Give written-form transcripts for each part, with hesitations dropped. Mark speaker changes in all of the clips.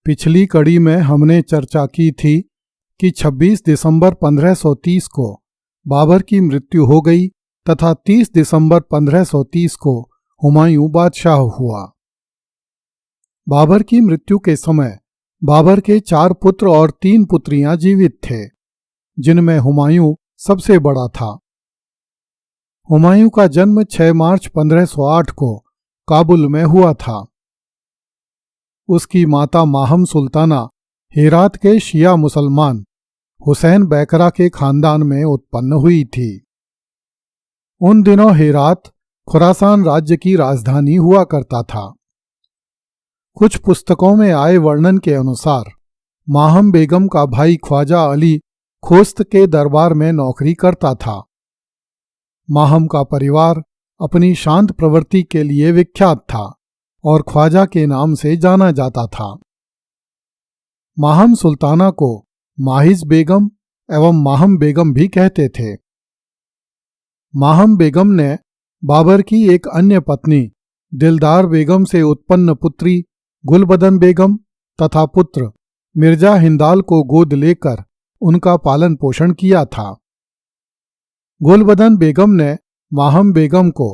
Speaker 1: पिछली कड़ी में हमने चर्चा की थी कि 26 दिसंबर 1530 को बाबर की मृत्यु हो गई तथा 30 दिसंबर 1530 को हुमायूं बादशाह हुआ। बाबर की मृत्यु के समय बाबर के 4 पुत्र और 3 पुत्रियां जीवित थे, जिनमें हुमायूं सबसे बड़ा था। हुमायूं का जन्म 6 मार्च 1508 को काबुल में हुआ था। उसकी माता माहम सुल्ताना हेरात के शिया मुसलमान हुसैन बैकरा के खानदान में उत्पन्न हुई थी। उन दिनों हेरात खुरासान राज्य की राजधानी हुआ करता था। कुछ पुस्तकों में आए वर्णन के अनुसार माहम बेगम का भाई ख्वाजा अली खोस्त के दरबार में नौकरी करता था। माहम का परिवार अपनी शांत प्रवृत्ति के लिए विख्यात था और ख्वाजा के नाम से जाना जाता था। माहम सुल्ताना को माहिज बेगम एवं माहम बेगम भी कहते थे। माहम बेगम ने बाबर की एक अन्य पत्नी दिलदार बेगम से उत्पन्न पुत्री गुलबदन बेगम तथा पुत्र मिर्जा हिंदाल को गोद लेकर उनका पालन पोषण किया था। गुलबदन बेगम ने माहम बेगम को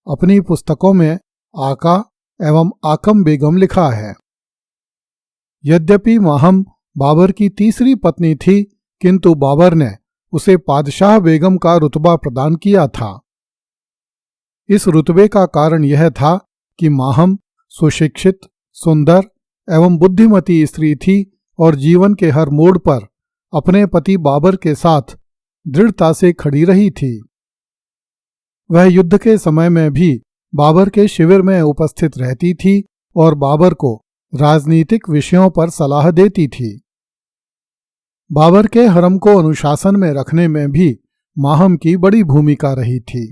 Speaker 1: अपनी पुस्तकों में आका एवं आकम बेगम लिखा है। यद्यपि माहम बाबर की तीसरी पत्नी थी, किंतु बाबर ने उसे पादशाह बेगम का रुतबा प्रदान किया था। इस रुतबे का कारण यह था कि माहम सुशिक्षित, सुंदर एवं बुद्धिमती स्त्री थी और जीवन के हर मोड़ पर अपने पति बाबर के साथ दृढ़ता से खड़ी रही थी। वह युद्ध के समय में भी बाबर के शिविर में उपस्थित रहती थी और बाबर को राजनीतिक विषयों पर सलाह देती थी। बाबर के हरम को अनुशासन में रखने में भी माहम की बड़ी भूमिका रही थी।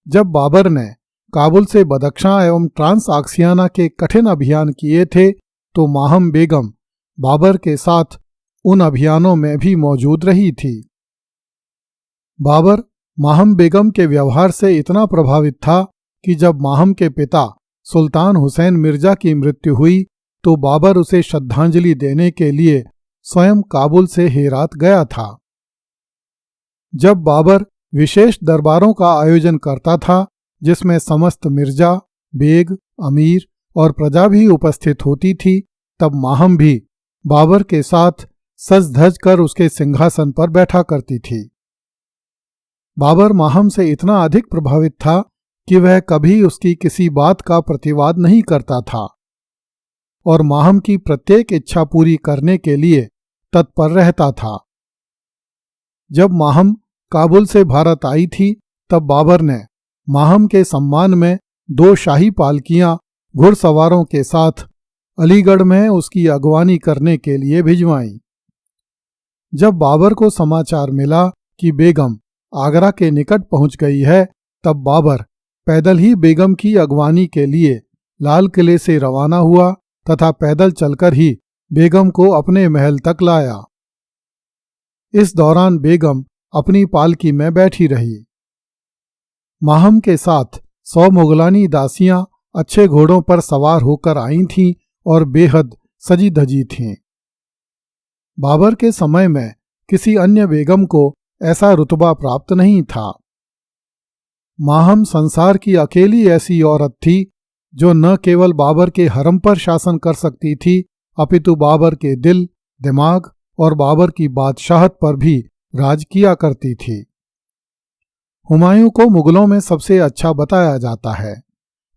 Speaker 1: जब बाबर ने काबुल से बदख्शां एवं ट्रांस आक्सियाना के कठिन अभियान किए थे, तो माहम बेगम बाबर के साथ उन अभियानों में भी मौजूद रही थी। बाबर माहम बेगम के व्यवहार से इतना प्रभावित था कि जब माहम के पिता सुल्तान हुसैन मिर्जा की मृत्यु हुई, तो बाबर उसे श्रद्धांजलि देने के लिए स्वयं काबुल से हेरात गया था। जब बाबर विशेष दरबारों का आयोजन करता था, जिसमें समस्त मिर्जा, बेग, अमीर और प्रजा भी उपस्थित होती थी, तब माहम भी बाबर के साथ सज धज कर उसके सिंहासन पर बैठा करती थी। बाबर माहम से इतना अधिक प्रभावित था कि वह कभी उसकी किसी बात का प्रतिवाद नहीं करता था और माहम की प्रत्येक इच्छा पूरी करने के लिए तत्पर रहता था। जब माहम काबुल से भारत आई थी, तब बाबर ने माहम के सम्मान में 2 शाही पालकियां घुड़सवारों के साथ अलीगढ़ में उसकी अगवानी करने के लिए भिजवाईं। जब बाबर को समाचार मिला कि बेगम आगरा के निकट पहुंच गई है, तब बाबर पैदल ही बेगम की अगवानी के लिए लाल किले से रवाना हुआ तथा पैदल चलकर ही बेगम को अपने महल तक लाया। इस दौरान बेगम अपनी पालकी में बैठी रही। माहम के साथ 100 मुगलानी दासियां अच्छे घोड़ों पर सवार होकर आई थीं और बेहद सजी धजी थीं। बाबर के समय में किसी अन्य बेगम को ऐसा रुतबा प्राप्त नहीं था। माहम संसार की अकेली ऐसी औरत थी जो न केवल बाबर के हरम पर शासन कर सकती थी, अपितु बाबर के दिल, दिमाग और बाबर की बादशाहत पर भी राज किया करती थी। हुमायूं को मुगलों में सबसे अच्छा बताया जाता है,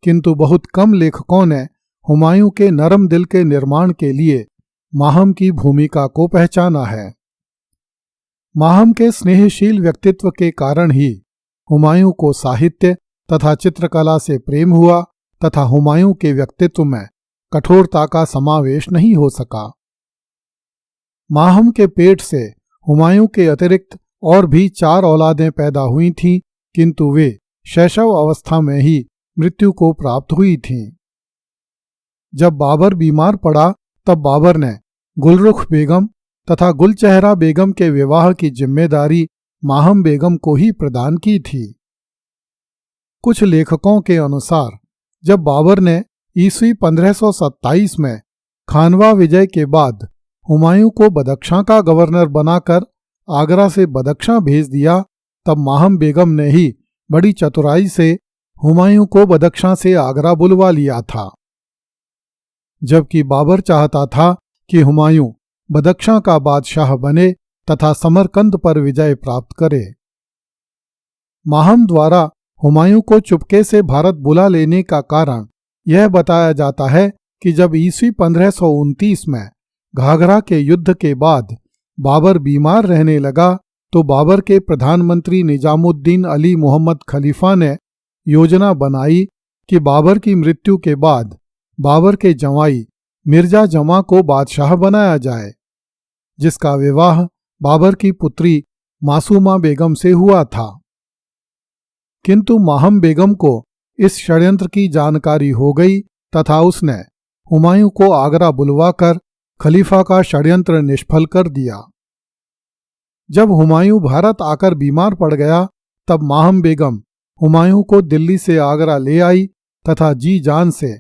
Speaker 1: किंतु बहुत कम लेखकों ने हुमायूं के नरम दिल के निर्माण के लिए माहम की भूमिका को पहचाना है। माहम के स्नेहशील व्यक्तित्व के कारण ही हुमायूं को साहित्य तथा चित्रकला से प्रेम हुआ तथा हुमायूं के व्यक्तित्व में कठोरता का समावेश नहीं हो सका। माहम के पेट से हुमायूं के अतिरिक्त और भी 4 औलादें पैदा हुई थीं, किंतु वे शैशव अवस्था में ही मृत्यु को प्राप्त हुई थीं। जब बाबर बीमार पड़ा, तब बाबर ने गुलरुख बेगम तथा गुलचेहरा बेगम के विवाह की जिम्मेदारी माहम बेगम को ही प्रदान की थी। कुछ लेखकों के अनुसार जब बाबर ने ईस्वी 1527 में खानवा विजय के बाद हुमायूं को बदख्शां का गवर्नर बनाकर आगरा से बदख्शां भेज दिया, तब माहम बेगम ने ही बड़ी चतुराई से हुमायूं को बदख्शां से आगरा बुलवा लिया था, जबकि बाबर चाहता था कि हुमायूं बदख्शां का बादशाह बने तथा समरकंद पर विजय प्राप्त करे। माहम द्वारा हुमायूं को चुपके से भारत बुला लेने का कारण यह बताया जाता है कि जब ईस्वी 1529 में घाघरा के युद्ध के बाद बाबर बीमार रहने लगा तो बाबर के प्रधानमंत्री निजामुद्दीन अली मोहम्मद खलीफा ने योजना बनाई कि बाबर की मृत्यु के बाद बाबर के जवाई मिर्जा जमां को बादशाह बनाया जाए, जिसका विवाह बाबर की पुत्री मासूमा बेगम से हुआ था। किंतु माहम बेगम को इस षड्यंत्र की जानकारी हो गई तथा उसने हुमायूं को आगरा बुलवाकर खलीफा का षड्यंत्र निष्फल कर दिया। जब हुमायूं भारत आकर बीमार पड़ गया तब माहम बेगम हुमायूं को दिल्ली से आगरा ले आई तथा जी जान से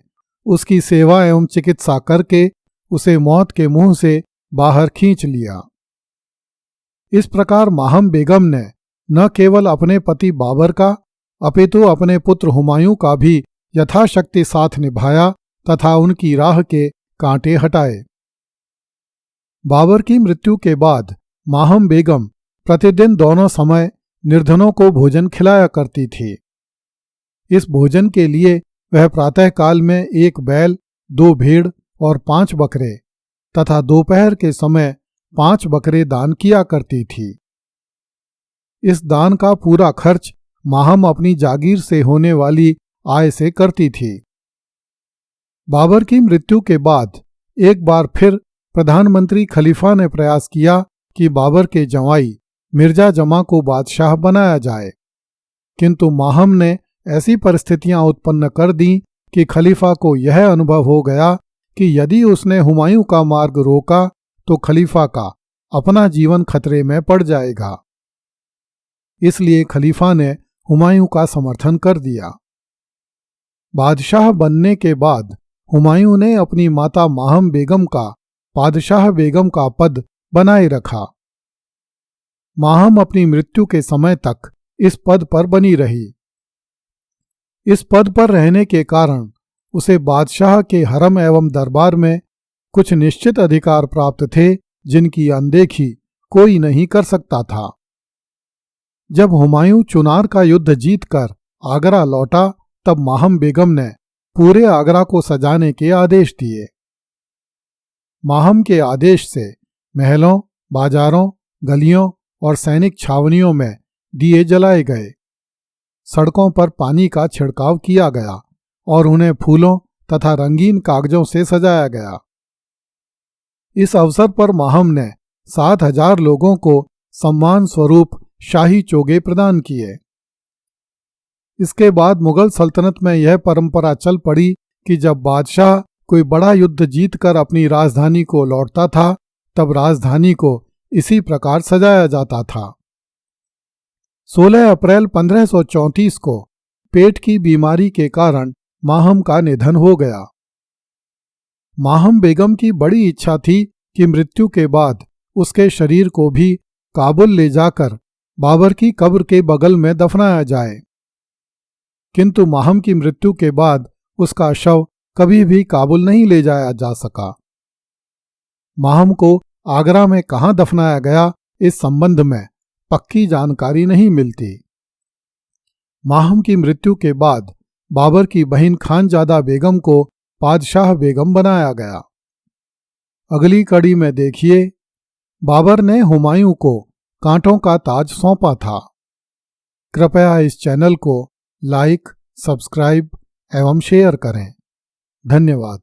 Speaker 1: उसकी सेवा एवं चिकित्सा करके उसे मौत के मुंह से बाहर खींच लिया। इस प्रकार माहम बेगम ने न केवल अपने पति बाबर का अपितु अपने पुत्र हुमायूं का भी यथाशक्ति साथ निभाया तथा उनकी राह के कांटे हटाए। बाबर की मृत्यु के बाद माहम बेगम प्रतिदिन दोनों समय निर्धनों को भोजन खिलाया करती थी। इस भोजन के लिए वह प्रातःकाल में 1 बैल, 2 भेड़ और 5 बकरे तथा दोपहर के समय 5 बकरे दान किया करती थी। इस दान का पूरा खर्च माहम अपनी जागीर से होने वाली आय से करती थी। बाबर की मृत्यु के बाद एक बार फिर प्रधानमंत्री खलीफा ने प्रयास किया कि बाबर के जवाई मिर्जा जमां को बादशाह बनाया जाए, किंतु माहम ने ऐसी परिस्थितियां उत्पन्न कर दी कि खलीफा को यह अनुभव हो गया कि यदि उसने हुमायूं का मार्ग रोका तो खलीफा का अपना जीवन खतरे में पड़ जाएगा। इसलिए खलीफा ने हुमायूं का समर्थन कर दिया। बादशाह बनने के बाद हुमायूं ने अपनी माता माहम बेगम का पादशाह बेगम का पद बनाए रखा। माहम अपनी मृत्यु के समय तक इस पद पर बनी रही। इस पद पर रहने के कारण उसे बादशाह के हरम एवं दरबार में कुछ निश्चित अधिकार प्राप्त थे, जिनकी अनदेखी कोई नहीं कर सकता था। जब हुमायूं चुनार का युद्ध जीतकर आगरा लौटा तब माहम बेगम ने पूरे आगरा को सजाने के आदेश दिए। माहम के आदेश से महलों, बाजारों, गलियों और सैनिक छावनियों में दिए जलाए गए, सड़कों पर पानी का छिड़काव किया गया और उन्हें फूलों तथा रंगीन कागजों से सजाया गया। इस अवसर पर माहम ने 7,000 लोगों को सम्मान स्वरूप शाही चोगे प्रदान किए। इसके बाद मुगल सल्तनत में यह परंपरा चल पड़ी कि जब बादशाह कोई बड़ा युद्ध जीतकर अपनी राजधानी को लौटता था तब राजधानी को इसी प्रकार सजाया जाता था। 16 अप्रैल 1534 को पेट की बीमारी के कारण माहम का निधन हो गया। माहम बेगम की बड़ी इच्छा थी कि मृत्यु के बाद उसके शरीर को भी काबुल ले जाकर बाबर की कब्र के बगल में दफनाया जाए, किंतु माहम की मृत्यु के बाद उसका शव कभी भी काबुल नहीं ले जाया जा सका। माहम को आगरा में कहाँ दफनाया गया इस संबंध में पक्की जानकारी नहीं मिलती। माहम की मृत्यु के बाद बाबर की बहन खानजादा बेगम को पादशाह बेगम बनाया गया। अगली कड़ी में देखिए, बाबर ने हुमायूं को कांटों का ताज सौंपा था। कृपया इस चैनल को लाइक, सब्सक्राइब एवं शेयर करें। धन्यवाद।